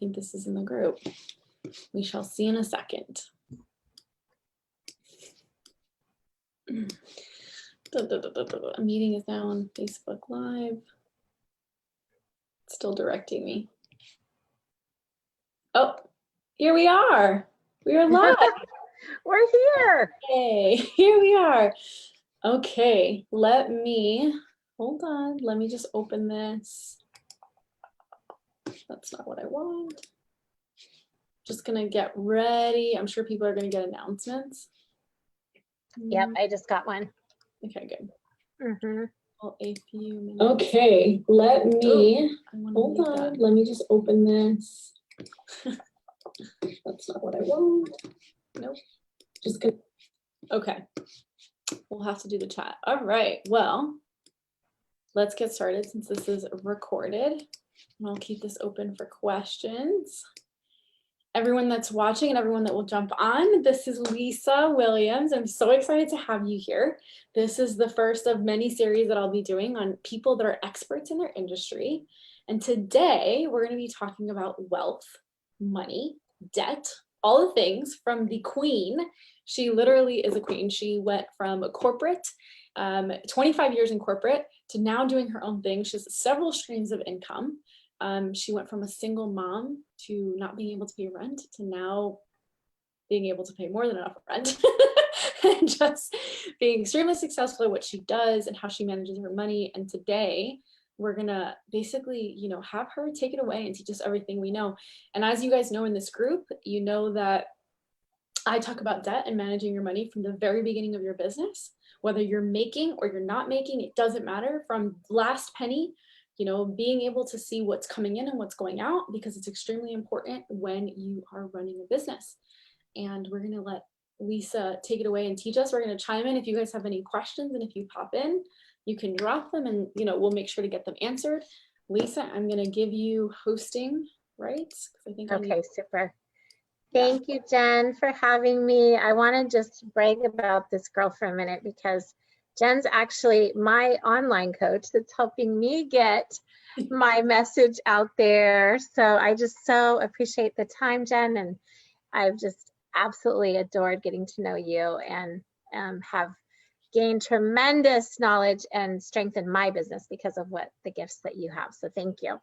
think this is in the group. We shall see in a second. A meeting is now on Facebook Live. It's still directing me. Oh, here we are. We are live. We're here. Hey, here we are. Okay, hold on. Let me just open this. That's not what I want. Just gonna get ready. I'm sure people are gonna get announcements. Yep, I just got one. Okay, good. Mm-hmm. Well, a few minutes. Okay, hold on. Let me just open this. That's not what I want. Nope. Just gonna. Okay. We'll have to do the chat. All right. Well, let's get started since this is recorded. And I'll keep this open for questions. Everyone that's watching and everyone that will jump on, this is Lisa Williams. I'm so excited to have you here. This is the first of many series that I'll be doing on people that are experts in their industry. And today we're going to be talking about wealth, money, debt, all the things from the queen. She literally is a queen. She went from a corporate, 25 years in corporate, to now doing her own thing. She has several streams of income. She went from a single mom to not being able to pay rent to now being able to pay more than enough rent and just being extremely successful at what she does and how she manages her money. And today we're gonna basically, have her take it away and teach us everything we know. And as you guys know in this group, you know that I talk about debt and managing your money from the very beginning of your business, whether you're making or you're not making, it doesn't matter, from last penny. Being able to see what's coming in and what's going out, because it's extremely important when you are running a business. And we're going to let Lisa take it away and teach us. We're going to chime in if you guys have any questions, and if you pop in, you can drop them and, we'll make sure to get them answered. Lisa, I'm going to give you hosting rights. I think okay, super. Thank you, Jen, for having me. I want to just brag about this girl for a minute because Jen's actually my online coach that's helping me get my message out there. So I just so appreciate the time, Jen, and I've just absolutely adored getting to know you and have gained tremendous knowledge and strengthened my business because of what the gifts that you have. So thank you.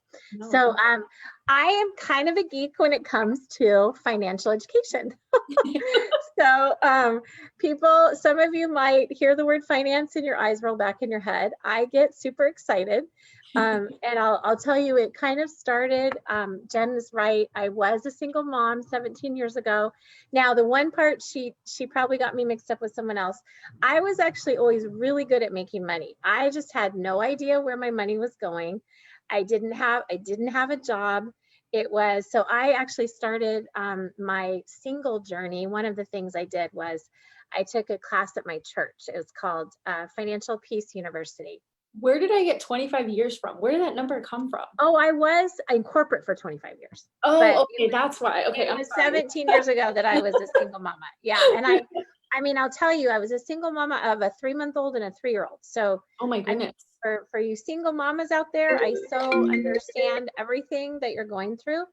So I am kind of a geek when it comes to financial education. So people, some of you might hear the word finance and your eyes roll back in your head. I get super excited. And I'll tell you, it kind of started, Jen is right. I was a single mom 17 years ago. Now, the one part she probably got me mixed up with someone else. I was actually always really good at making money. I just had no idea where my money was going. I didn't have a job. So I actually started my single journey. One of the things I did was I took a class at my church. It was called Financial Peace University. Where did I get 25 years from? Where did that number come from? Oh, I was in corporate for 25 years. Oh, okay, that's why. Okay, it was 17 years ago that I was a single mama. Yeah, and I mean, I'll tell you, I was a single mama of a 3-month-old and a 3-year-old. So, oh my goodness. I mean, for you single mamas out there, I so understand everything that you're going through.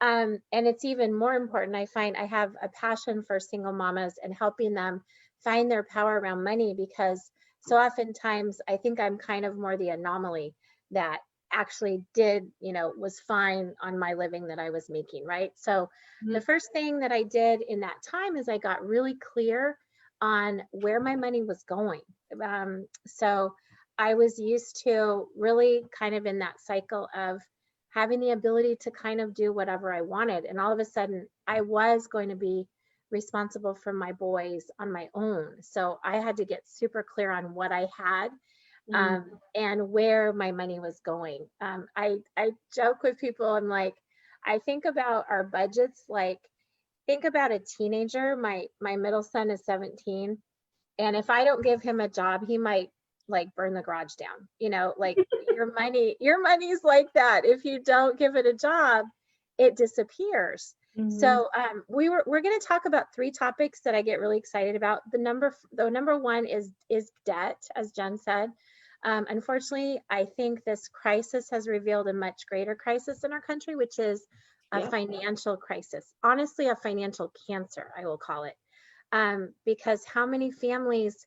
And it's even more important. I find I have a passion for single mamas and helping them find their power around money, because so oftentimes I think I'm kind of more the anomaly that actually was fine on my living that I was making, right? So the first thing that I did in that time is I got really clear on where my money was going. So I was used to really kind of in that cycle of having the ability to kind of do whatever I wanted. And all of a sudden I was going to be responsible for my boys on my own. So I had to get super clear on what I had and where my money was going. I joke with people, I'm like, I think about our budgets, like think about a teenager. My middle son is 17. And if I don't give him a job, he might like burn the garage down, like your money's like that. If you don't give it a job, it disappears. So we're going to talk about 3 topics that I get really excited about. The number one is debt, as Jen said. Unfortunately, I think this crisis has revealed a much greater crisis in our country, which is a Yeah. financial crisis, honestly, a financial cancer, I will call it. Because how many families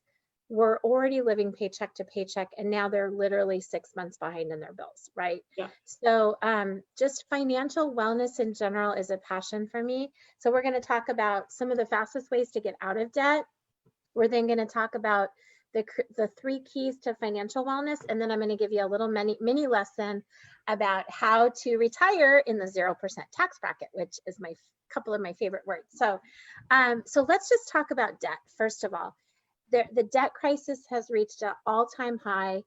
were already living paycheck to paycheck and now they're literally 6 months behind in their bills, right? Yeah. So just financial wellness in general is a passion for me. So we're going to talk about some of the fastest ways to get out of debt. We're then going to talk about the 3 keys to financial wellness, and then I'm going to give you a little mini lesson about how to retire in the 0% tax bracket, which is my couple of my favorite words. So let's just talk about debt. First of all, the debt crisis has reached an all-time high.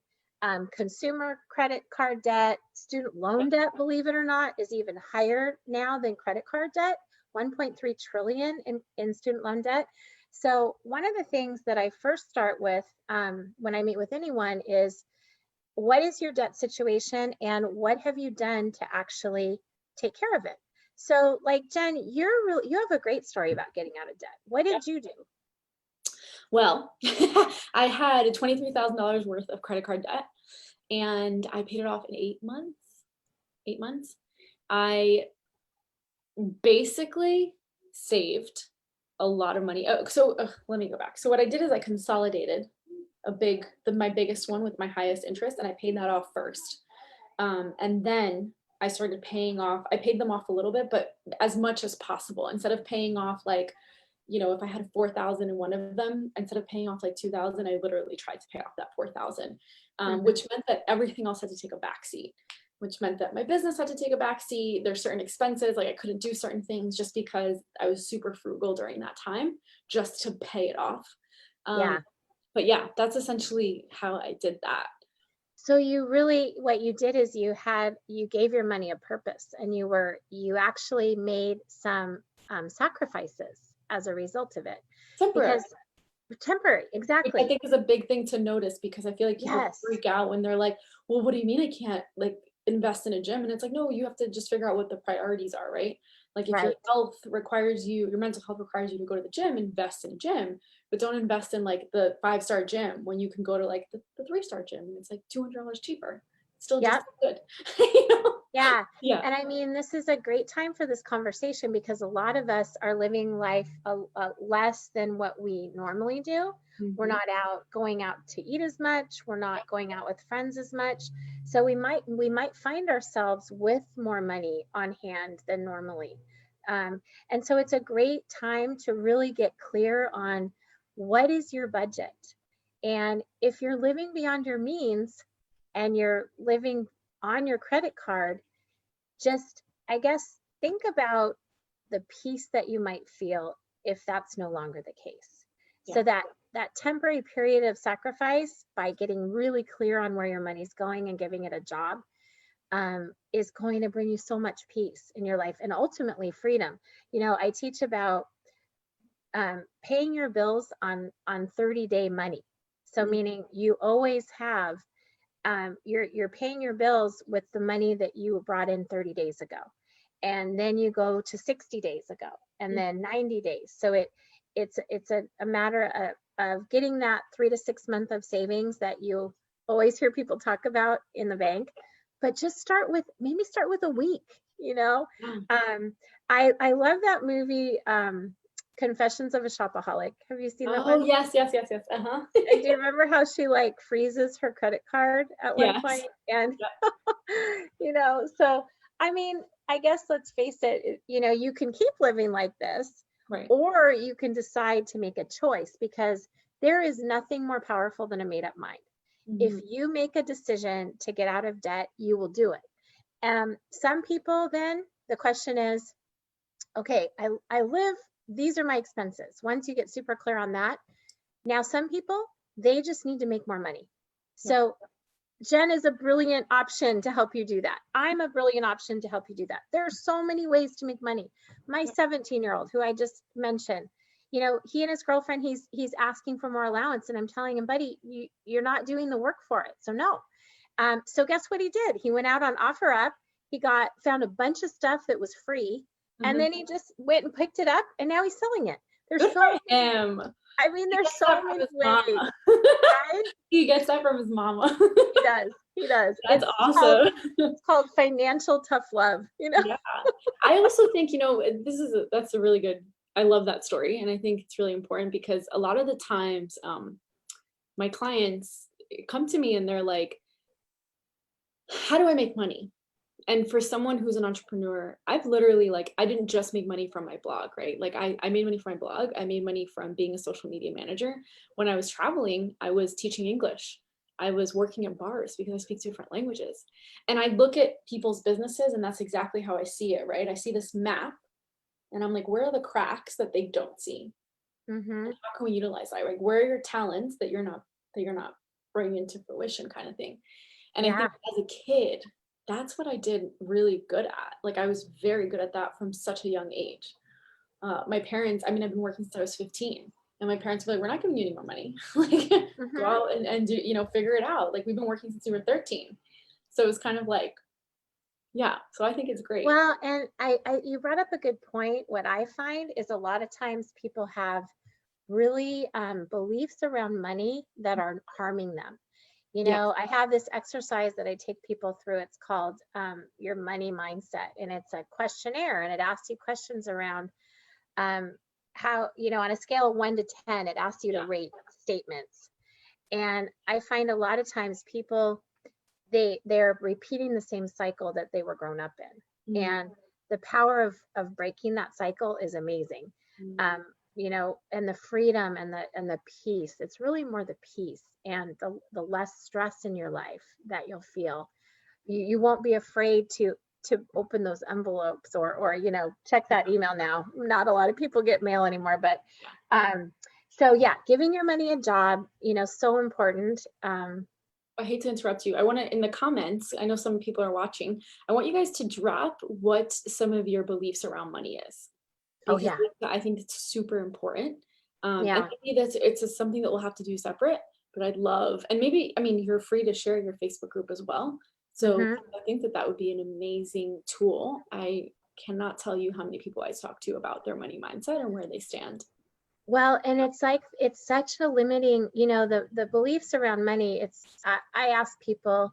Consumer credit card debt, student loan debt, believe it or not, is even higher now than credit card debt. 1.3 trillion in student loan debt. So one of the things that I first start with when I meet with anyone is, what is your debt situation and what have you done to actually take care of it? So like Jen, you have a great story about getting out of debt. What did you do? Well, I had $23,000 worth of credit card debt and I paid it off in 8 months. 8 months. I basically saved a lot of money. Let me go back. So what I did is I consolidated my biggest one with my highest interest, and I paid that off first. And then I started I paid them off a little bit, but as much as possible. Instead of paying off like, if I had 4,000 in one of them, instead of paying off like 2,000, I literally tried to pay off that 4,000, which meant that everything else had to take a backseat, which meant that my business had to take a backseat. There's certain expenses, like I couldn't do certain things just because I was super frugal during that time just to pay it off. But yeah, that's essentially how I did that. So what you did is you gave your money a purpose, and you actually made some sacrifices as a result of it. Temporary, exactly. Which I think is a big thing to notice, because I feel like people freak out when they're like, well, what do you mean I can't like invest in a gym? And it's like, no, you have to just figure out what the priorities are, right? Like if your health requires your mental health requires you to go to the gym, invest in a gym, but don't invest in like the 5-star gym when you can go to like the 3-star gym and it's like $200 cheaper. Still just good. Yeah. And I mean, this is a great time for this conversation because a lot of us are living life less than what we normally do. We're not going out to eat as much. We're not going out with friends as much. So we might find ourselves with more money on hand than normally. And so it's a great time to really get clear on what is your budget. And if you're living beyond your means and you're living on your credit card, just, I guess, think about the peace that you might feel if that's no longer the case. So that temporary period of sacrifice, by getting really clear on where your money's going and giving it a job, is going to bring you so much peace in your life and ultimately freedom. I teach about paying your bills on 30-day money. So meaning you always have you're paying your bills with the money that you brought in 30 days ago, and then you go to 60 days ago, and then 90 days. So it's a matter of getting that 3 to 6 months of savings that you always hear people talk about in the bank, but just start with a week. I love that movie, Confessions of a Shopaholic. Have you seen that one? Oh, yes. Do you remember how she like freezes her credit card at one point? And so I mean, I guess let's face it, you can keep living like this, or you can decide to make a choice, because there is nothing more powerful than a made-up mind. If you make a decision to get out of debt, you will do it. Some people, then the question is, okay, I live, these are my expenses. Once you get super clear on that, now some people, they just need to make more money. So Jen is a brilliant option to help you do that. I'm a brilliant option to help you do that. There are so many ways to make money. My 17-year-old, who I just mentioned, he and his girlfriend, he's asking for more allowance, and I'm telling him, buddy, you're not doing the work for it. So no. So guess what he did? He went out on OfferUp. He found a bunch of stuff that was free. And then he just went and picked it up, and now he's selling it. There's I mean, there's so many ways. He gets that from his mama. He does. He does. That's It's called, awesome. it's called financial tough love, you know? Yeah. I also think, that's a really good, I love that story. And I think it's really important because a lot of the times, my clients come to me and they're like, how do I make money? And for someone who's an entrepreneur, I've literally I didn't just make money from my blog, right? Like I made money from my blog. I made money from being a social media manager. When I was traveling, I was teaching English. I was working at bars because I speak different languages. And I look at people's businesses and that's exactly how I see it, right? I see this map and I'm like, where are the cracks that they don't see? Mm-hmm. And how can we utilize that? Like, where are your talents that you're not bringing into fruition kind of thing? And I Yeah. think as a kid, that's what I did really good at. Like I was very good at that from such a young age. My parents, I mean, I've been working since I was 15 and my parents were like, we're not giving you any more money. Like go Mm-hmm. out and do, figure it out. Like we've been working since we were 13. So it was kind of like, yeah. So I think it's great. Well, and you brought up a good point. What I find is a lot of times people have really beliefs around money that are harming them. Yeah. I have this exercise that I take people through. It's called your money mindset, and it's a questionnaire, and it asks you questions around how, on a scale of 1 to 10, it asks you to rate statements. And I find a lot of times people, they're repeating the same cycle that they were grown up in. Mhm. And the power of breaking that cycle is amazing. Mhm. And the freedom and the peace. It's really more the peace and the less stress in your life that you'll feel. You won't be afraid to open those envelopes or check that email now. Not a lot of people get mail anymore, but so yeah, giving your money a job, so important. I hate to interrupt you. I want to, in the comments, I know some people are watching. I want you guys to drop what some of your beliefs around money is, Oh because yeah, I think it's super important. And yeah. maybe something that we'll have to do separate, but I'd love, and maybe, I mean, you're free to share your Facebook group as well. So Hmm. I think that would be an amazing tool. I cannot tell you how many people I talk to about their money mindset and where they stand. Well, and it's like, it's such a limiting, the beliefs around money. I ask people,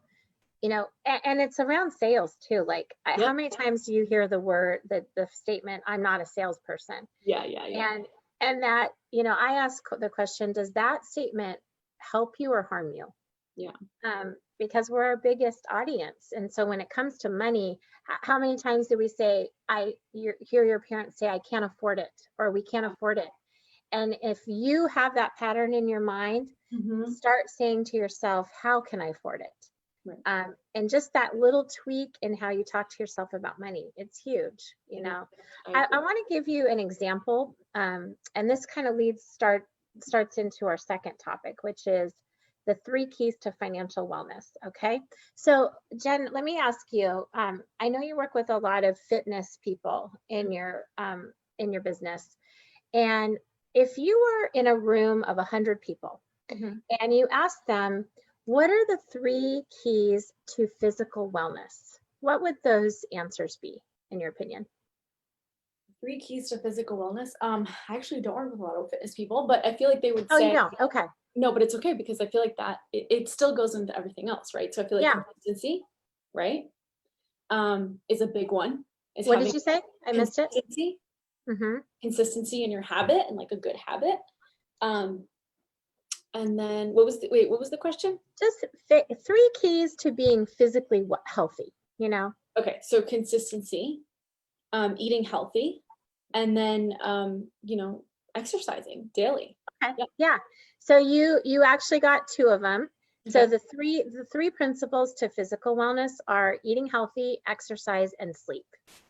and it's around sales too. Like, how Yep. many times do you hear the statement, I'm not a salesperson? Yeah, yeah, yeah. And that, I ask the question, does that statement help you or harm you? Yeah. Because we're our biggest audience. And so when it comes to money, how many times do we say, hear your parents say, I can't afford it, or we can't afford it? And if you have that pattern in your mind, Mm-hmm. start saying to yourself, how can I afford it? Right. And just that little tweak in how you talk to yourself about money, it's huge. I want to give you an example, and this kind of starts into our second topic, which is the 3 keys to financial wellness. Okay, so Jen, let me ask you. I know you work with a lot of fitness people in your business, and if you were in a room of 100 people, Mm-hmm. and you ask them, what are the 3 keys to physical wellness? What would those answers be, in your opinion? 3 keys to physical wellness. I actually don't work with a lot of fitness people, but I feel like they would Oh, you say don't? Okay. no, but it's okay because I feel like that it still goes into everything else, right? So I feel like Yeah. consistency, right? Is a big one. Is What having did you say? I missed it. consistency, Mm-hmm. consistency in your habit and like a good habit. Um, and then what was the question? Just 3 keys to being physically healthy, Okay, so consistency, eating healthy, and then exercising daily. Okay. Yep. Yeah. So you actually got 2 of them. So Okay. the three principles to physical wellness are eating healthy, exercise, and sleep.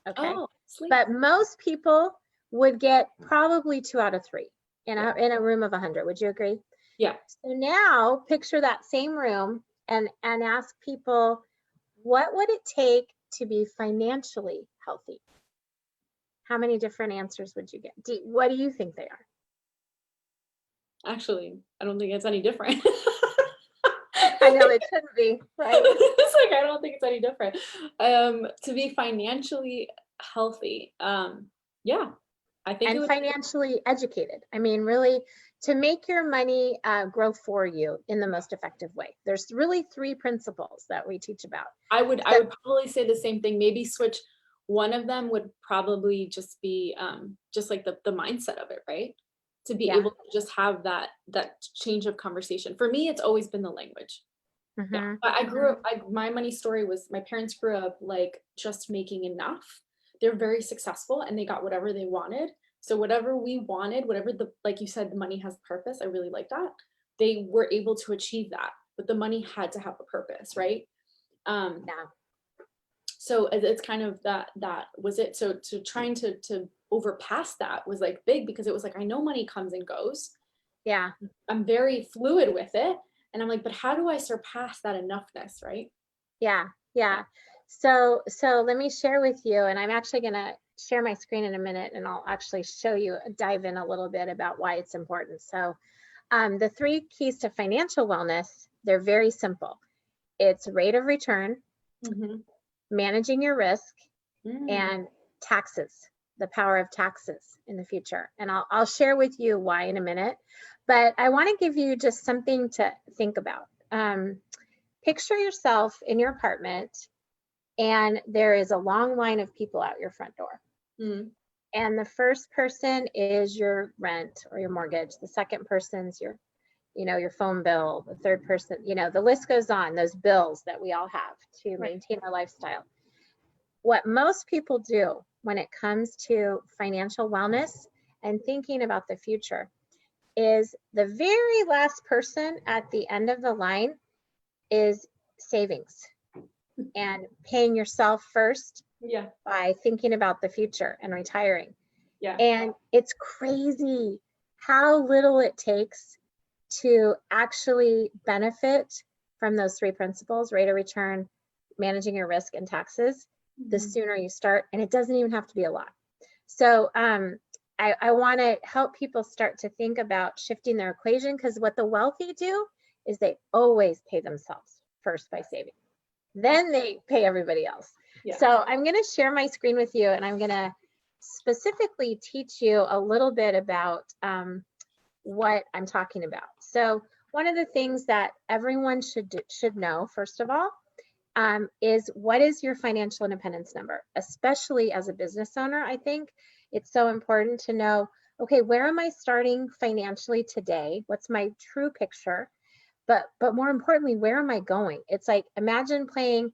Okay. Oh, sleep. But most people would get probably 2 out of 3 in a room of 100. Would you agree? Yeah. So now picture that same room and ask people, what would it take to be financially healthy? How many different answers would you get? What do you think they are? Actually, I don't think it's any different. I know it shouldn't be, right? It's like I don't think it's any different. To be financially healthy, yeah, I think it and would, financially educated. I mean, really to make your money grow for you in the most effective way. There's really 3 principles that we teach about. I would So, probably say the same thing. Maybe switch one of them would probably just be just like the mindset of it, right? To be yeah. able to just have that change of conversation. For me, it's always been the language. Yeah. Mhm. I grew up, my money story was my parents grew up like just making enough. They're very successful and they got whatever they wanted. So whatever we wanted, whatever like you said, the money has purpose. I really like that. They were able to achieve that, but the money had to have a purpose, right? Um, Yeah. so it's kind of that was it. So trying to overpass that was like big because it was like, I know money comes and goes. Yeah. I'm very fluid with it. And I'm like, but how do I surpass that enoughness, right? Yeah. Yeah. So let me share with you, and I'm actually going to share my screen in a minute, and I'll actually show you, dive in a little bit about why it's important. So the 3 keys to financial wellness, they're very simple. It's rate of return, Mm-hmm. managing your risk, Mm. and taxes, the power of taxes in the future. And I'll share with you why in a minute, but I want to give you just something to think about. Picture yourself in your apartment and there is a long line of people out your front door. Mm. And the first person is your rent or your mortgage. The second person's your, your phone bill. The third person, the list goes on, those bills that we all have to maintain our lifestyle. What most people do when it comes to financial wellness and thinking about the future is the very last person at the end of the line is savings and paying yourself first Yeah. by thinking about the future and retiring. Yeah. And it's crazy how little it takes to actually benefit from those 3 principles: rate of return, managing your risk, and taxes. The sooner you start, and it doesn't even have to be a lot. So I want to help people start to think about shifting their equation, because what the wealthy do is they always pay themselves first by saving. Then they pay everybody else. Yeah. So I'm going to share my screen with you, and I'm going to specifically teach you a little bit about what I'm talking about. So one of the things that everyone should know, first of all, is what is your financial independence number? Especially as a business owner, I think it's so important to know, okay, where am I starting financially today? What's my true picture? But more importantly, where am I going? It's like, imagine playing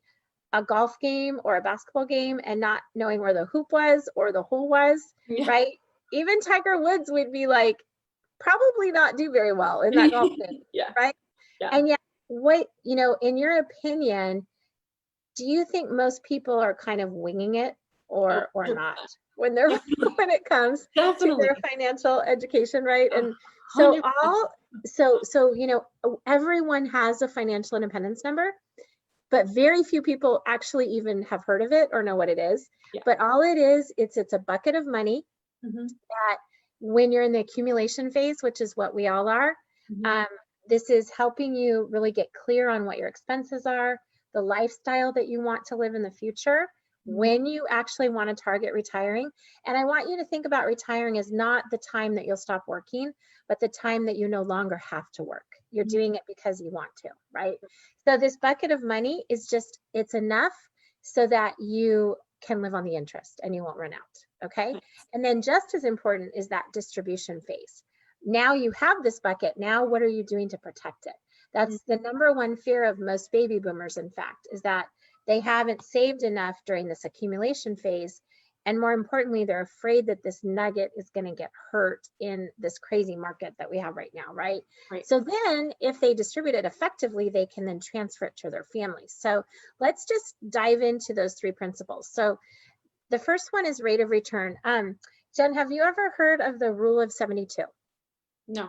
a golf game or a basketball game and not knowing where the hoop was or the hole was, right? Even Tiger Woods would be like, probably not do very well in that golf game, right? Yeah. And yet, what, in your opinion, do you think most people are kind of winging it or not when it comes to their financial education, right? And so everyone has a financial independence number, but very few people actually even have heard of it or know what it is. Yeah. But all it is, it's a bucket of money that when you're in the accumulation phase, which is what we all are, this is helping you really get clear on what your expenses are, the lifestyle that you want to live in the future, when you actually want to target retiring. And I want you to think about retiring as not the time that you'll stop working, but the time that you no longer have to work. You're doing it because you want to, right? So this bucket of money is just, it's enough so that you can live on the interest and you won't run out, okay? And then just as important is that distribution phase. Now you have this bucket, now what are you doing to protect it? That's the number one fear of most baby boomers, in fact, is that they haven't saved enough during this accumulation phase. And more importantly, they're afraid that this nugget is going to get hurt in this crazy market that we have right now, right? So then if they distribute it effectively, they can then transfer it to their families. So let's just dive into those 3 principles. So the first one is rate of return. Jen, have you ever heard of the rule of 72? No.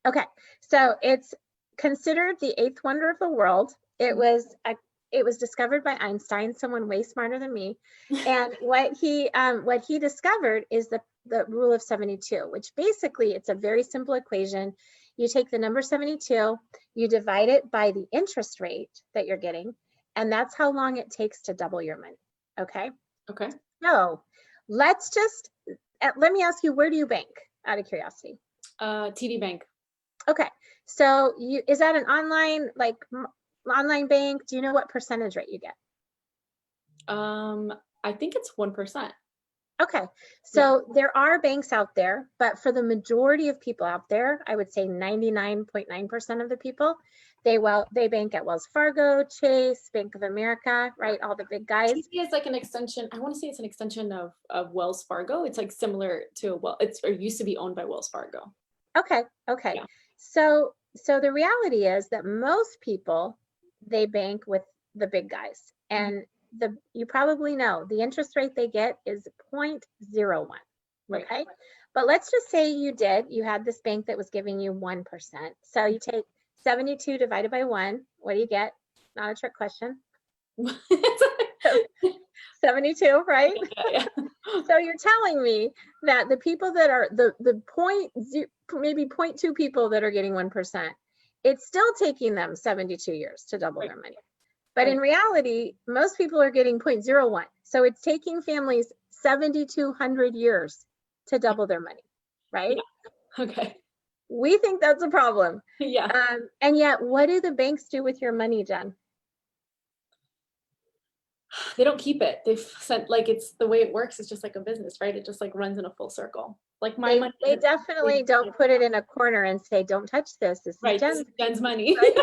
Okay, so it's considered the 8th wonder of the world. It was discovered by Einstein, someone way smarter than me. And what he discovered is the rule of 72, which basically it's a very simple equation. You take the number 72, you divide it by the interest rate that you're getting, and that's how long it takes to double your money. Okay. Okay. So let's just let me ask you, where do you bank out of curiosity? TD Bank. Okay. So is that an online, like online bank? Do you know what percentage rate you get? I think it's 1%. Okay. So there are banks out there, but for the majority of people out there, I would say 99.9% of the people, they bank at Wells Fargo, Chase, Bank of America, right? All the big guys. TD is like an extension. I want to say it's an extension of Wells Fargo. It's like similar to, well, it's, or used to be owned by Wells Fargo. Okay. Okay. Yeah. So the reality is that most people, they bank with the big guys, and you probably know the interest rate they get is 0.01. Right. Okay. But let's just say you had this bank that was giving you 1%. So you take 72 divided by 1. What do you get? Not a trick question. 72, right? Yeah. So you're telling me that the people that are the maybe 0.2 people that are getting 1%, it's still taking them 72 years to double their money. But in reality, most people are getting 0.01. So it's taking families 7,200 years to double their money, right? Yeah. Okay. We think that's a problem. Yeah. And yet, what do the banks do with your money, Jen? They don't keep it. They've sent, like, it's the way it works. It's just like a business, right? It just like runs in a full circle. Like my money. They definitely don't put it in a corner and say, "Don't touch this. This is Jen's money." Right?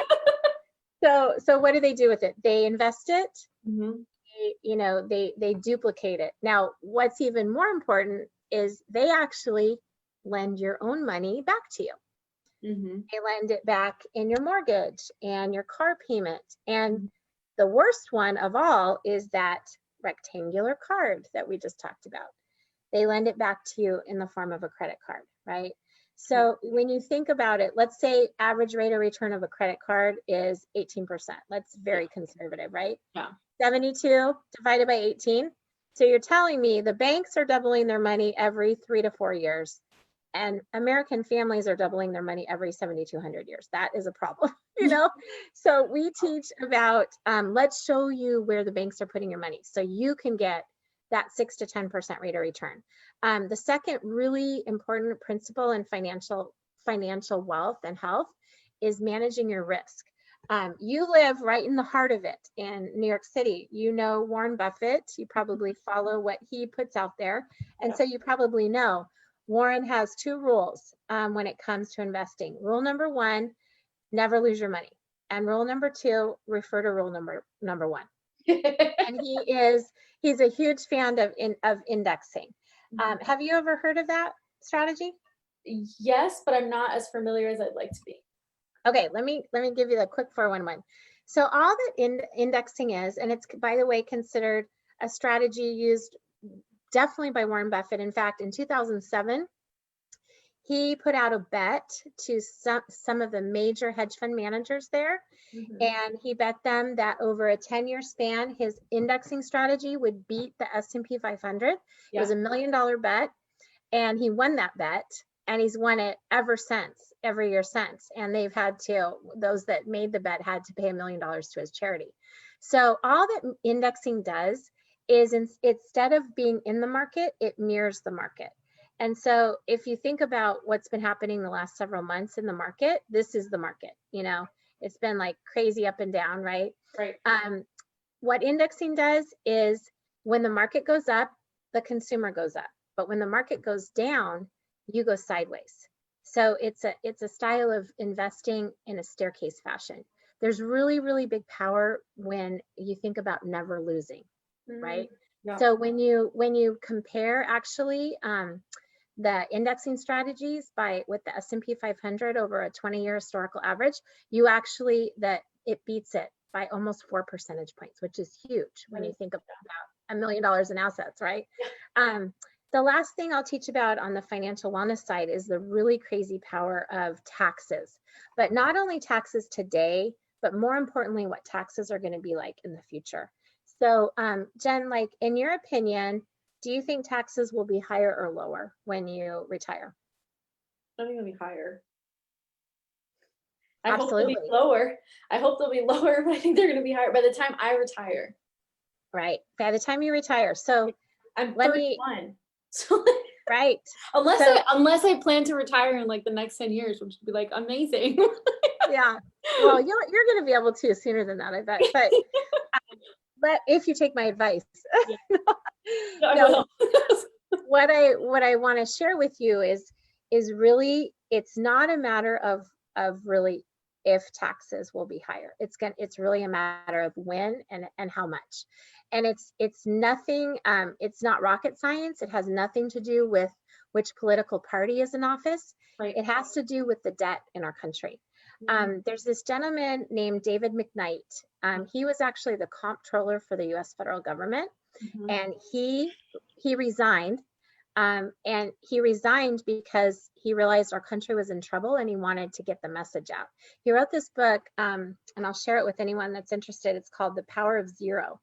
So what do they do with it? They invest it. They duplicate it. Now, what's even more important is they actually lend your own money back to you. They lend it back in your mortgage and your car payment. And the worst one of all is that rectangular card that we just talked about. They lend it back to you in the form of a credit card, right? So when you think about it, let's say average rate of return of a credit card is 18%. That's very conservative, right? Yeah. 72 divided by 18. So you're telling me the banks are doubling their money every 3 to 4 years, and American families are doubling their money every 7,200 years. That is a problem, So we teach about, let's show you where the banks are putting your money so you can get that 6 to 10% rate of return. The second really important principle in financial wealth and health is managing your risk. You live right in the heart of it in New York City. You know Warren Buffett. You probably follow what he puts out there. And so you probably know Warren has 2 rules when it comes to investing. Rule number 1, never lose your money. And rule number 2, refer to rule number 1. And he's a huge fan of indexing. Have you ever heard of that strategy? Yes, but I'm not as familiar as I'd like to be. Okay, let me give you the quick 411. So all that indexing is, and it's, by the way, considered a strategy used definitely by Warren Buffett. In fact, in 2007, he put out a bet to some of the major hedge fund managers there. And he bet them that over a 10-year span, his indexing strategy would beat the S&P 500. It was $1 million bet, and he won that bet, and he's won it ever since, every year since. And those that made the bet had to pay $1 million to his charity. So all that indexing does is instead of being in the market, it mirrors the market. And so if you think about what's been happening the last several months in the market, this is the market, It's been like crazy up and down, right? Right. What indexing does is when the market goes up, the consumer goes up. But when the market goes down, you go sideways. So it's a style of investing in a staircase fashion. There's really, really big power when you think about never losing, right? Yeah. So when you compare actually the indexing strategies with the S&P 500 over a 20-year historical average, it beats it by almost 4 percentage points, which is huge when you think about $1 million in assets, right? The last thing I'll teach about on the financial wellness side is the really crazy power of taxes, but not only taxes today, but more importantly, what taxes are going to be like in the future. So Jen, like in your opinion, do you think taxes will be higher or lower when you retire? I think it'll be higher. Absolutely. I hope they'll be lower. I hope they'll be lower, but I think they're going to be higher by the time I retire. Right. By the time you retire. So I'm 31. So Right. Unless So, unless I plan to retire in like the next 10 years, which would be like amazing. yeah. Well, you're going to be able to sooner than that, I bet. But if you take my advice, Yeah. I no, will. what I want to share with you is really, it's not a matter of really if taxes will be higher. It's really a matter of when and how much. And it's nothing, it's not rocket science. It has nothing to do with which political party is in office. Right. It has to do with the debt in our country. There's this gentleman named David McKnight. He was actually the comptroller for the US federal government. Mhm. And he resigned. And he resigned because he realized our country was in trouble and he wanted to get the message out. He wrote this book, and I'll share it with anyone that's interested. It's called The Power of Zero.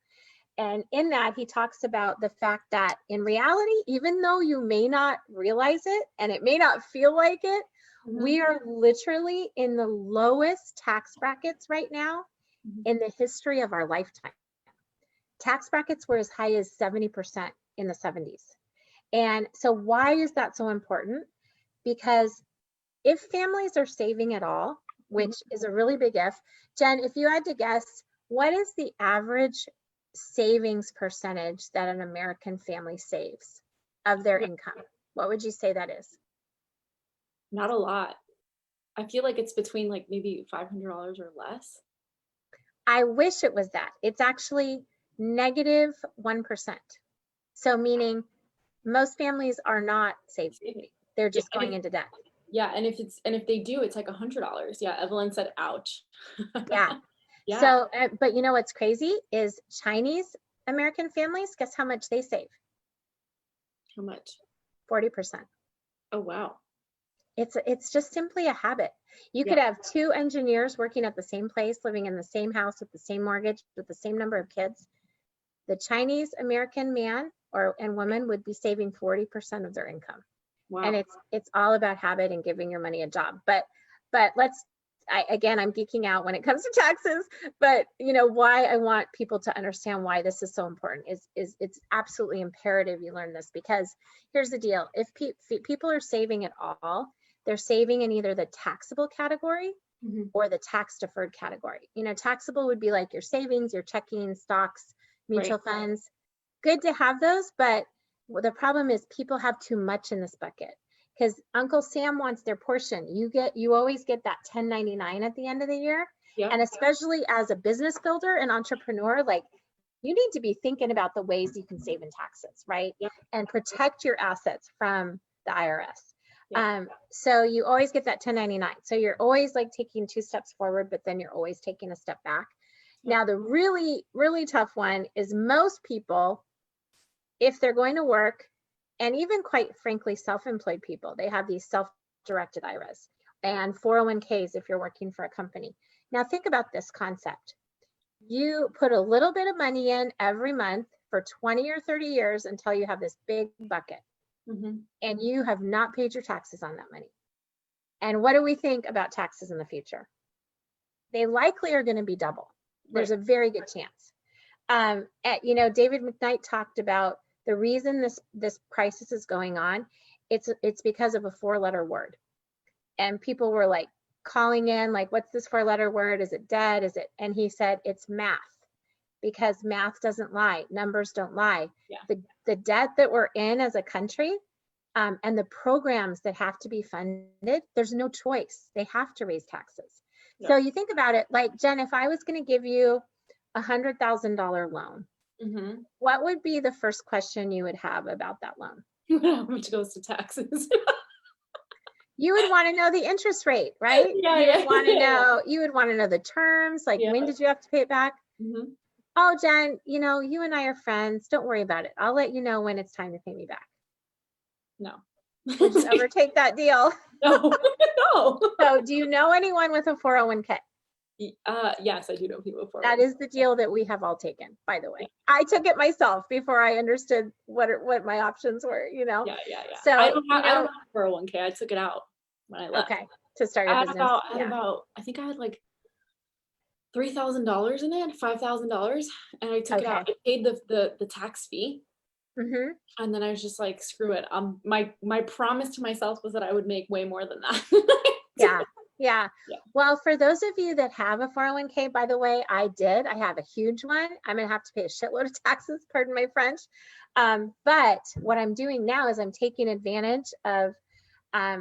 And in that, he talks about the fact that in reality, even though you may not realize it and it may not feel like it, we are literally in the lowest tax brackets right now in the history of our lifetime. Tax brackets were as high as 70% in the 70s. And so why is that so important? Because if families are saving at all, which is a really big if, Jen, if you had to guess, what is the average savings percentage that an American family saves of their income? What would you say that is? Not a lot. I feel like it's between like maybe $500 or less. I wish it was that. It's actually negative 1%. So meaning most families are not saving. They're just going into debt. Yeah, and if they do, it's like $100. Yeah, Evelyn said, "Ouch." Yeah. Yeah. So, but you know what's crazy is Chinese American families. Guess how much they save? How much? 40%. Oh wow. It's just simply a habit. You could have two engineers working at the same place, living in the same house with the same mortgage, with the same number of kids. The Chinese American man and woman would be saving 40% of their income. Wow. And it's all about habit and giving your money a job. But I'm geeking out when it comes to taxes, but you know why I want people to understand why this is so important is it's absolutely imperative you learn this, because here's the deal. If people are saving at all, they're saving in either the taxable category or the tax deferred category. You know, taxable would be like your savings, your checking, stocks, mutual funds. Good to have those, but the problem is people have too much in this bucket because Uncle Sam wants their portion. You always get that 1099 at the end of the year. Yeah. And especially as a business builder and entrepreneur, like you need to be thinking about the ways you can save in taxes, right? Yeah. And protect your assets from the IRS. Yeah. So you always get that 1099. So you're always like taking 2 steps forward, but then you're always taking a step back. Now, the really, really tough one is most people, if they're going to work, and even quite frankly, self-employed people, they have these self-directed IRAs and 401ks if you're working for a company. Now, think about this concept. You put a little bit of money in every month for 20 or 30 years until you have this big bucket. And you have not paid your taxes on that money. And what do we think about taxes in the future? They likely are going to be double. There's a very good chance. You know, David McKnight talked about the reason this crisis is going on. It's because of a 4-letter word, and people were like calling in, like, "What's this 4-letter word? Is it debt? Is it?" And he said it's math, because math doesn't lie, numbers don't lie. Yeah. The debt that we're in as a country, and the programs that have to be funded, there's no choice. They have to raise taxes. So you think about it, like, Jen, if I was going to give you $100,000 loan, what would be the first question you would have about that loan? How much goes to taxes? You would want to know the interest rate, right? Yeah, you would want to know the terms, like when did you have to pay it back? Oh, Jen, you know, you and I are friends. Don't worry about it. I'll let you know when it's time to pay me back. No. Would you ever take that deal? No. No. So do you know anyone with a 401k? Yes, I do know people with 401k. That is the deal that we have all taken, by the way. I took it myself before I understood what my options were, you know? Yeah. So I don't have a 401k. I took it out when I left. Okay, to start your business. I think I had like $3,000 in it, $5,000, and I took it out. I paid the tax fee, Mm-hmm. And then I was just like, screw it. My promise to myself was that I would make way more than that. Yeah. Yeah. Yeah. Well, for those of you that have a 401k, by the way, I did. I have a huge one. I'm going to have to pay a shitload of taxes, pardon my French. But what I'm doing now is I'm taking advantage of I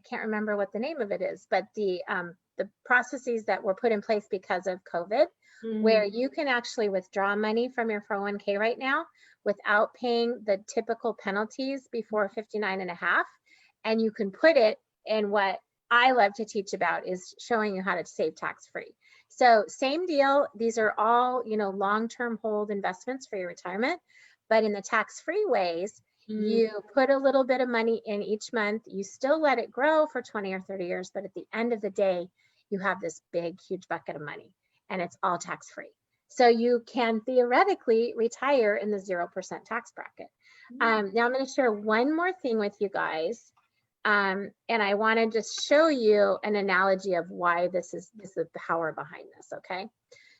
can't remember what the name of it is, but the processes that were put in place because of COVID, where you can actually withdraw money from your 401k right now without paying the typical penalties before 59 and a half. And you can put it in what I love to teach about is showing you how to save tax-free. So same deal. These are all, long-term hold investments for your retirement, but in the tax-free ways, you put a little bit of money in each month. You still let it grow for 20 or 30 years, but at the end of the day, you have this big, huge bucket of money and it's all tax-free. So you can theoretically retire in the 0% tax bracket. Now I'm going to share one more thing with you guys. And I want to just show you an analogy of why this is the power behind this. Okay.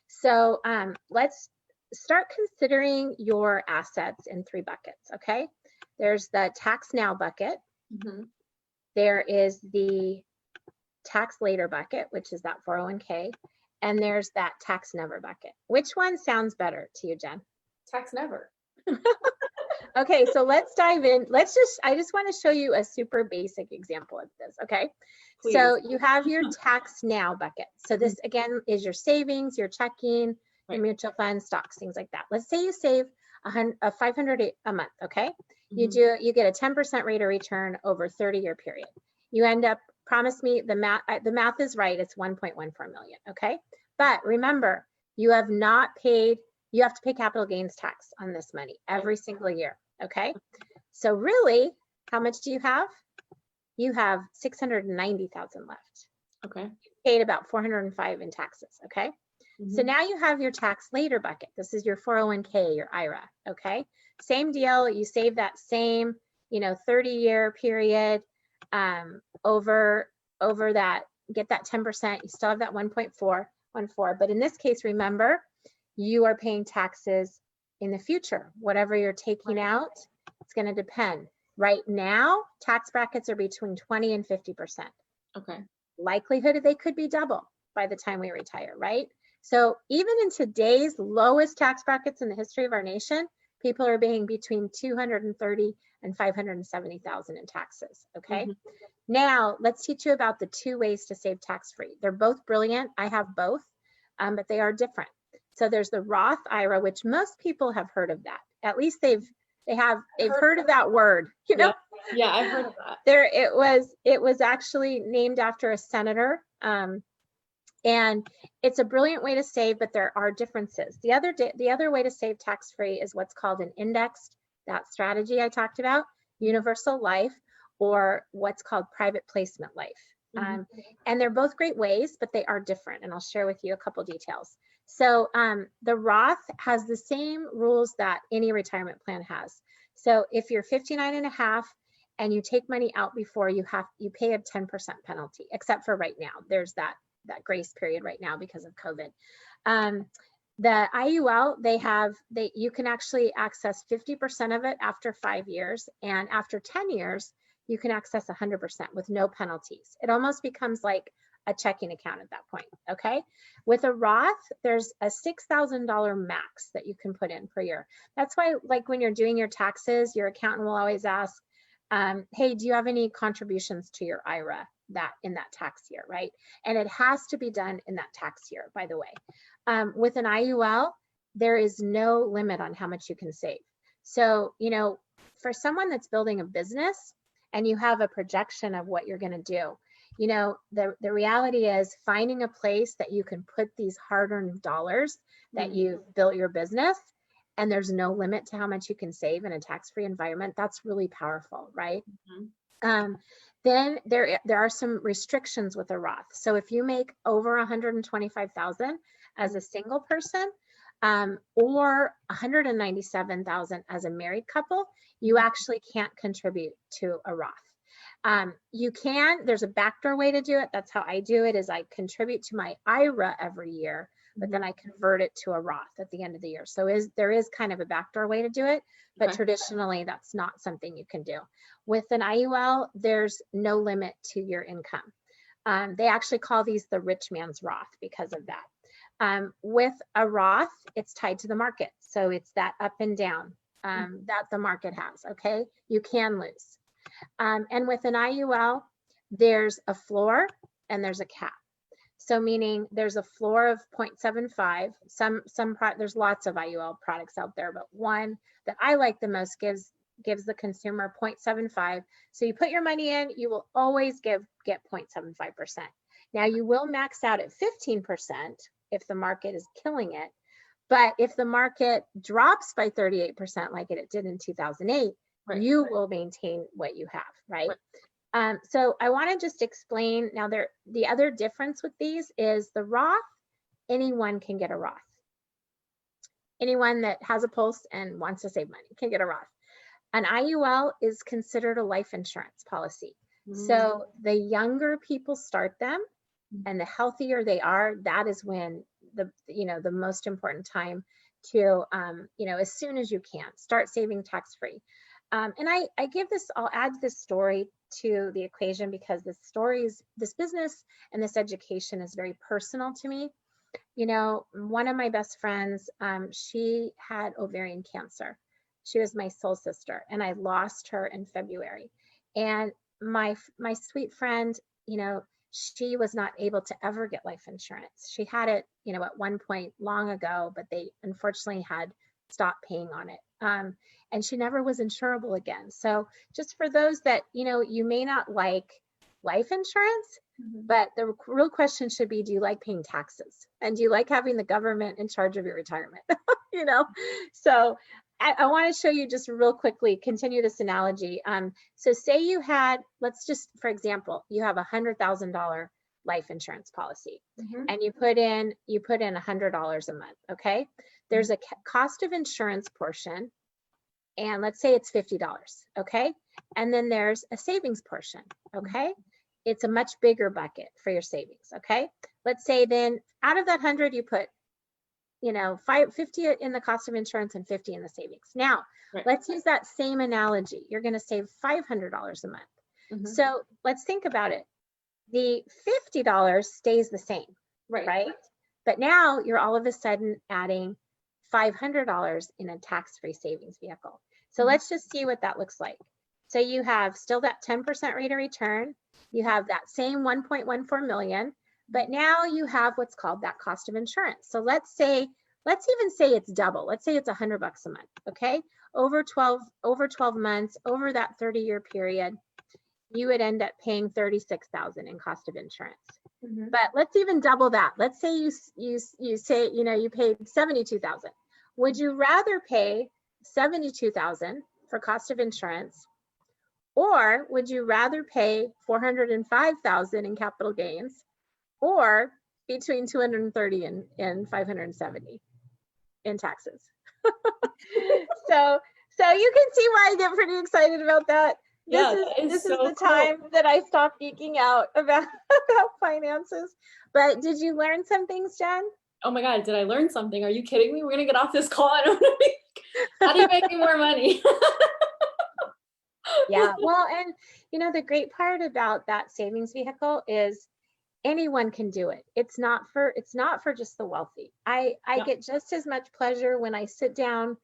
So let's start considering your assets in 3 buckets. Okay. There's the tax now bucket. There is the tax later bucket, which is that 401k. And there's that tax never bucket. Which one sounds better to you, Jen? Tax never. Okay, so let's dive in. I just want to show you a super basic example of this, okay? Please. So you have your tax now bucket. So this again is your savings, your checking, your mutual funds, stocks, things like that. Let's say you save $500 a month, okay? You get a 10% rate of return over 30-year period. You end up, promise me the math is right, it's 1.14 million, okay? But remember, you have to pay capital gains tax on this money every single year, okay? So really, how much do you have? You have 690,000 left. Okay. You paid about 405 in taxes, okay? So now you have your tax later bucket. This is your 401k, your IRA, okay? Same deal, you save that same, 30-year period over that, get that 10%, you still have that 1.414, but in this case, remember, you are paying taxes in the future. Whatever you're taking out, it's going to depend. Right now, tax brackets are between 20 and 50%. Okay. Likelihood they could be double by the time we retire, right? So even in today's lowest tax brackets in the history of our nation, people are paying between 230 and 570,000 in taxes, okay? Now, let's teach you about the 2 ways to save tax-free. They're both brilliant. I have both, but they are different. So there's the Roth IRA, which most people have heard of that. At least they've heard of that word, Yeah, I've heard of that. It was actually named after a senator. And it's a brilliant way to save, but there are differences. The other way to save tax-free is what's called an indexed, that strategy I talked about, universal life, or what's called private placement life. And they're both great ways, but they are different. And I'll share with you a couple details. So the Roth has the same rules that any retirement plan has. So if you're 59 and a half and you take money out before, you pay a 10% penalty, except for right now. There's that grace period right now because of COVID. The IUL, you can actually access 50% of it after 5 years, and after 10 years, you can access 100% with no penalties. It almost becomes like a checking account at that point, okay? With a Roth, there's a $6,000 max that you can put in per year. That's why, like when you're doing your taxes, your accountant will always ask, hey, do you have any contributions to your IRA in that tax year, right? And it has to be done in that tax year, by the way. With an IUL, there is no limit on how much you can save. So, for someone that's building a business and you have a projection of what you're going to do, the reality is finding a place that you can put these hard-earned dollars that you built your business, and there's no limit to how much you can save in a tax-free environment. That's really powerful, right? Then there are some restrictions with a Roth. So if you make over 125,000 as a single person, or 197,000 as a married couple, you actually can't contribute to a Roth. There's a backdoor way to do it. That's how I do it, is I contribute to my IRA every year, but then I convert it to a Roth at the end of the year. So there is kind of a backdoor way to do it, but Okay. traditionally that's not something you can do. With an IUL, there's no limit to your income. They actually call these the rich man's Roth because of that. With a Roth, it's tied to the market. So it's that up and down that the market has, okay? You can lose. And with an IUL, there's a floor and there's a cap. So meaning there's a floor of 0.75. There's lots of IUL products out there, but one that I like the most gives the consumer 0.75. So you put your money in, you will always get 0.75%. Now you will max out at 15% if the market is killing it. But if the market drops by 38% like it did in 2008, Right. you will maintain what you have, right? So I want to just explain now the other difference with these is the Roth, anyone can get a Roth. Anyone that has a pulse and wants to save money can get a Roth. An IUL is considered a life insurance policy. So the younger people start them and the healthier they are, that is when the most important time to, as soon as you can, start saving tax-free. And I'll add this story to the equation because this business and this education is very personal to me. One of my best friends, she had ovarian cancer. She was my soul sister, and I lost her in February. And my sweet friend, she was not able to ever get life insurance. She had it, at one point long ago, but they unfortunately had stopped paying on it. And she never was insurable again. So just for those that, you may not like life insurance, but the real question should be, do you like paying taxes? And do you like having the government in charge of your retirement? So I want to show you just real quickly, continue this analogy. So say you had, let's just, for example, you have $100,000 life insurance policy and you put in $100 a month. Okay. There's a cost of insurance portion. And let's say it's $50. Okay. And then there's a savings portion. Okay. It's a much bigger bucket for your savings. Okay. Let's say then out of that 100, you put 50 in the cost of insurance and 50 in the savings. Now, let's use that same analogy. You're going to save $500 a month. So let's think about it. The $50 stays the same, right? But now you're all of a sudden adding $500 in a tax-free savings vehicle. So let's just see what that looks like. So you have still that 10% rate of return. You have that same 1.14 million. But now you have what's called that cost of insurance. So let's even say it's double. Let's say it's $100 a month, okay? Over 12 months, over that 30-year period, you would end up paying $36,000 in cost of insurance. But let's even double that. Let's say you say you paid $72,000. Would you rather pay $72,000 for cost of insurance, or would you rather pay $405,000 in capital gains? Or between 230 and 570 in taxes. So you can see why I get pretty excited about that. This is the time that I stop geeking out about finances. But did you learn some things, Jen? Oh my God, did I learn something? Are you kidding me? We're gonna get off this call. How do you make more money? Yeah, well, and the great part about that savings vehicle is anyone can do it. It's not for just the wealthy. I get just as much pleasure when I sit down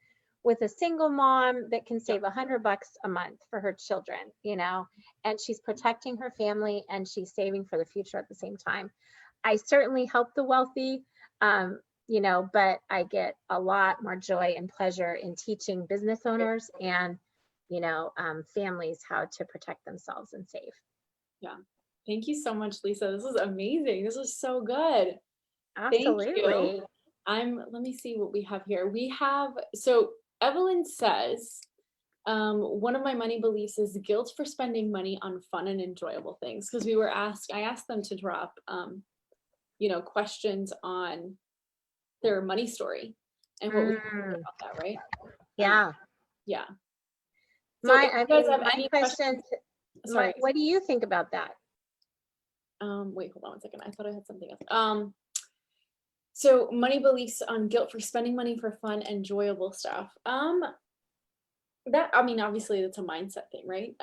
with a single mom that can save $100 a month for her children, and she's protecting her family and she's saving for the future at the same time. I certainly help the wealthy, but I get a lot more joy and pleasure in teaching business owners and, families how to protect themselves and save. Yeah. Thank you so much, Lisa. This is amazing. This is so good. Absolutely. Thank you. Let me see what we have here. So Evelyn says, one of my money beliefs is guilt for spending money on fun and enjoyable things. Because I asked them to drop, questions on their money story and what we think about that, right? Yeah. Yeah. So my question, sorry. what do you think about that? Wait, hold on one second. I thought I had something else. So money beliefs on guilt for spending money for fun, enjoyable stuff. That, I mean, obviously that's a mindset thing, right?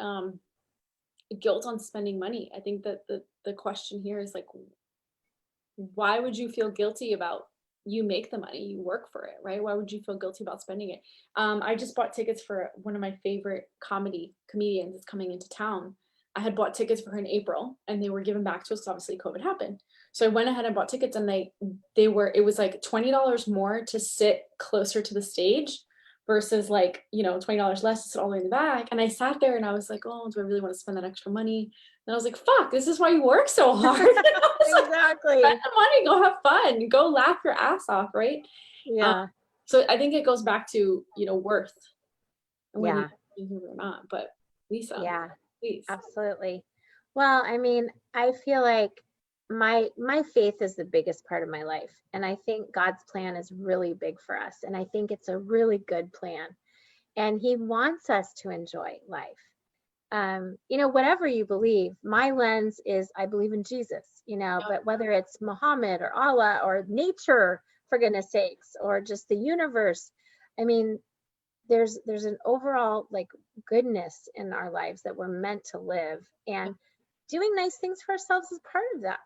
Guilt on spending money. I think that the question here is like, why would you feel guilty about, you make the money, you work for it, right? Why would you feel guilty about spending it? I just bought tickets for one of my favorite comedians that's coming into town. I had bought tickets for her in April and they were given back to us. Obviously COVID happened. So I went ahead and bought tickets, and it was like $20 more to sit closer to the stage versus like, $20 less to sit all the way in the back. And I sat there and I was like, oh, do I really want to spend that extra money? And I was like, fuck, this is why you work so hard. Exactly. Spend the money, go have fun, go laugh your ass off, right? Yeah. So I think it goes back to, worth, and whether Yeah. you do it or not. But Lisa, Yeah. please. Absolutely. Well, I mean, I feel like my faith is the biggest part of my life, and I think God's plan is really big for us, and I think it's a really good plan, and he wants us to enjoy life. Whatever you believe, my lens is I believe in Jesus, but whether it's Muhammad or Allah or nature, for goodness sakes, or just the universe, I mean, there's an overall like goodness in our lives that we're meant to live, and doing nice things for ourselves is part of that,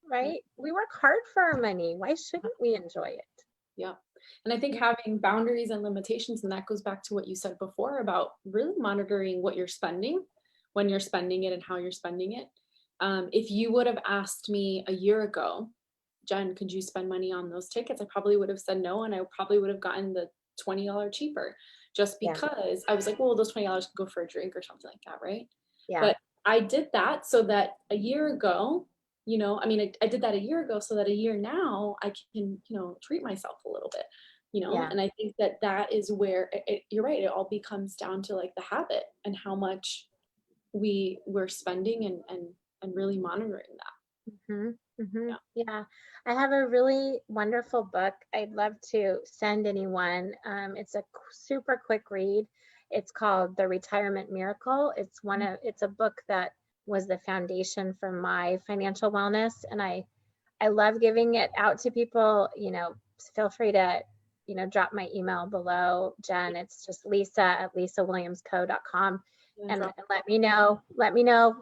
right? We work hard for our money. Why shouldn't we enjoy it? Yeah. And I think having boundaries and limitations, and that goes back to what you said before about really monitoring what you're spending, when you're spending it, and how you're spending it. If you would have asked me a year ago, Jen, could you spend money on those tickets? I probably would have said no, and I probably would have gotten the $20 cheaper, just because I was like, well, those $20 can go for a drink or something like that, right? Yeah. But I did that so that a year ago, I did that a year ago so that a year now I can, treat myself a little bit, Yeah. and I think that is where you're right. It all becomes down to like the habit and how much we're spending, and really monitoring that. Yeah. I have a really wonderful book I'd love to send anyone. It's a super quick read. It's called The Retirement Miracle. It's a book that was the foundation for my financial wellness, and I love giving it out to people. Feel free to drop my email below, Jen. It's just lisa@lisawilliamsco.com. And let me know,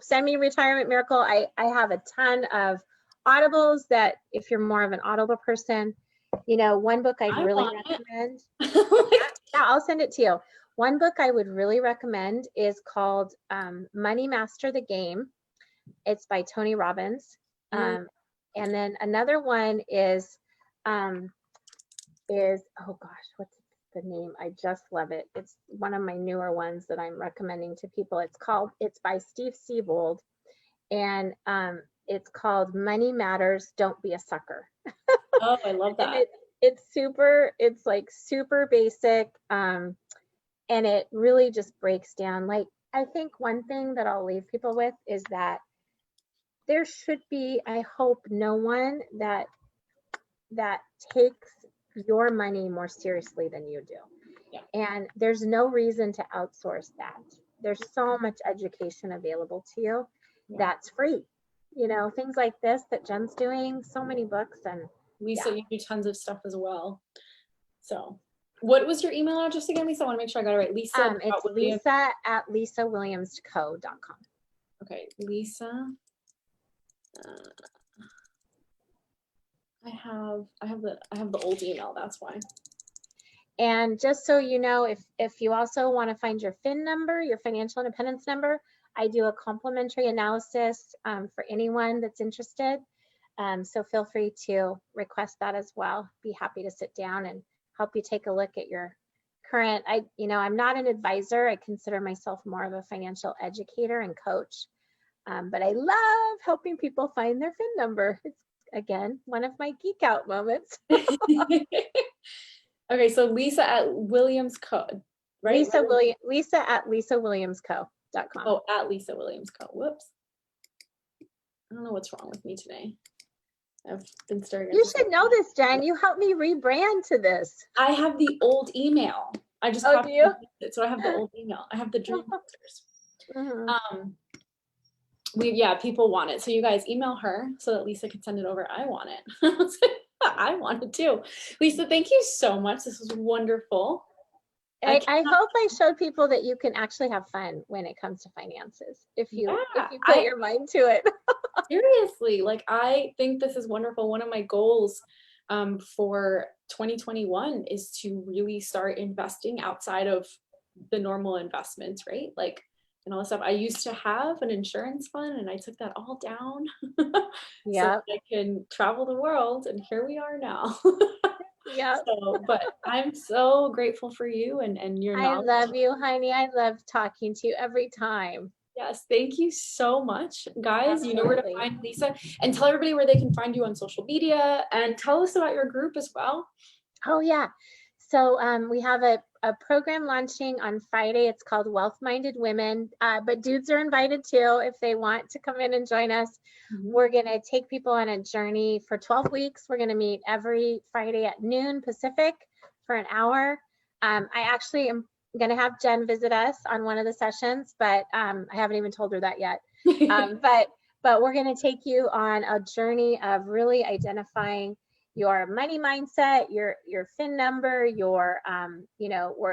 send me Retirement Miracle. I have a ton of audibles that, if you're more of an audible person, one book I'd really recommend. Yeah, I'll send it to you. One book I would really recommend is called Money Master the Game. It's by Tony Robbins. And then another one is oh gosh, what's the name? I just love it. It's one of my newer ones that I'm recommending to people. It's by Steve Siebold, and it's called Money Matters, Don't Be a Sucker. Oh, I love that. It's like super basic, and it really just breaks down. Like, I think one thing that I'll leave people with is that there should be, I hope, no one that takes your money more seriously than you do. Yeah. And there's no reason to outsource that. There's so much education available to you that's free. Things like this that Jen's doing, so many books. And Lisa, you do tons of stuff as well. So what was your email address again, Lisa? I want to make sure I got it right. Lisa. It's lisa@lisawilliamsco.com. Okay, Lisa. I have the old email, that's why. And just so you know, if you also want to find your FIN number, your financial independence number, I do a complimentary analysis for anyone that's interested. So feel free to request that as well. Be happy to sit down and help you take a look at your current. I'm not an advisor. I consider myself more of a financial educator and coach. But I love helping people find their FIN number. It's, again, one of my geek out moments. Okay, so Lisa at Williams Co, right? Lisa@lisawilliamsco.com. Oh, at Lisa Williams Co. Whoops. I don't know what's wrong with me today. I've been staring at You should know this, Jen. You helped me rebrand to this. I have the old email. I just do you? it, so I have the old email. I have the dream filters. Mm-hmm. People want it. So you guys email her so that Lisa can send it over. I want it. I wanted to. Lisa, thank you so much. This was wonderful. I hope I showed people that you can actually have fun when it comes to finances if you put your mind to it. Seriously, like I think this is wonderful. One of my goals for 2021 is to really start investing outside of the normal investments, right? Like, and all this stuff. I used to have an insurance fund and I took that all down so Yeah. that I can travel the world. And here we are now. Yeah. So, but I'm so grateful for you and your I knowledge. love you, honey. I love talking to you every time. Yes, thank you so much, guys. You know where to Absolutely. find Lisa, and tell everybody where they can find you on social media, and tell us about your group as well. Oh, yeah. So we have a program launching on Friday. It's called Wealth Minded Women, but dudes are invited too if they want to come in and join us. We're going to take people on a journey for 12 weeks. We're going to meet every Friday at noon Pacific for an hour. I actually am going to have Jen visit us on one of the sessions, but I haven't even told her that yet. But we're going to take you on a journey of really identifying your money mindset, your FIN number, your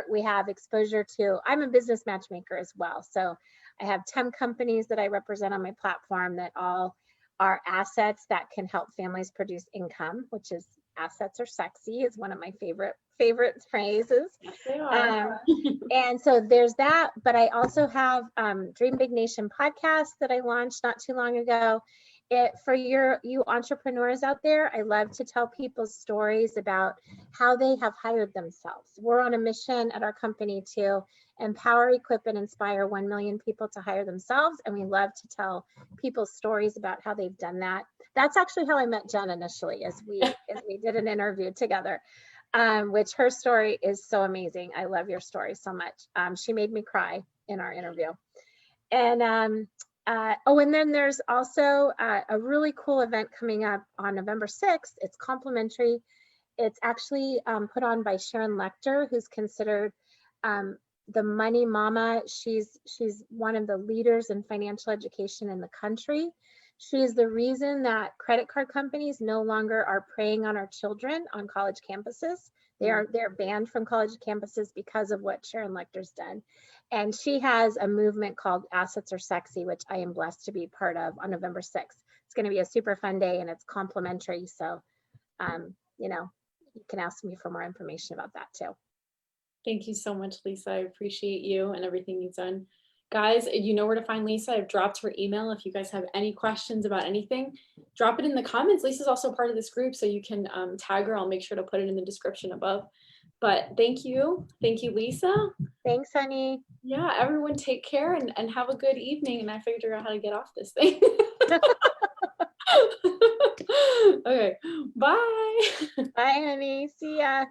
we have exposure to. I'm a business matchmaker as well, so I have 10 companies that I represent on my platform that all are assets that can help families produce income, which is assets are sexy is one of my favorite phrases. Yes, they are. And so there's that, but I also have Dream Big Nation podcast that I launched not too long ago. For you entrepreneurs out there, I love to tell people's stories about how they have hired themselves. We're on a mission at our company to empower, equip, and inspire 1 million people to hire themselves. And we love to tell people's stories about how they've done that. That's actually how I met Jen initially, as we did an interview together. Which her story is so amazing. I love your story so much. She made me cry in our interview. And and then there's also a really cool event coming up on November 6th. It's complimentary. It's actually put on by Sharon Lechter, who's considered the money mama. She's one of the leaders in financial education in the country. She is the reason that credit card companies no longer are preying on our children on college campuses. They're banned from college campuses because of what Sharon Lechter's done. And she has a movement called Assets Are Sexy, which I am blessed to be part of on November 6th. It's going to be a super fun day and it's complimentary. So, you can ask me for more information about that too. Thank you so much, Lisa. I appreciate you and everything you've done. Guys, you know where to find Lisa. I've dropped her email. If you guys have any questions about anything, drop it in the comments. Lisa's also part of this group, so you can tag her. I'll make sure to put it in the description above. But thank you. Thank you, Lisa. Thanks, honey. Yeah, everyone take care and have a good evening. And I figured out how to get off this thing. Okay, bye. Bye, honey. See ya.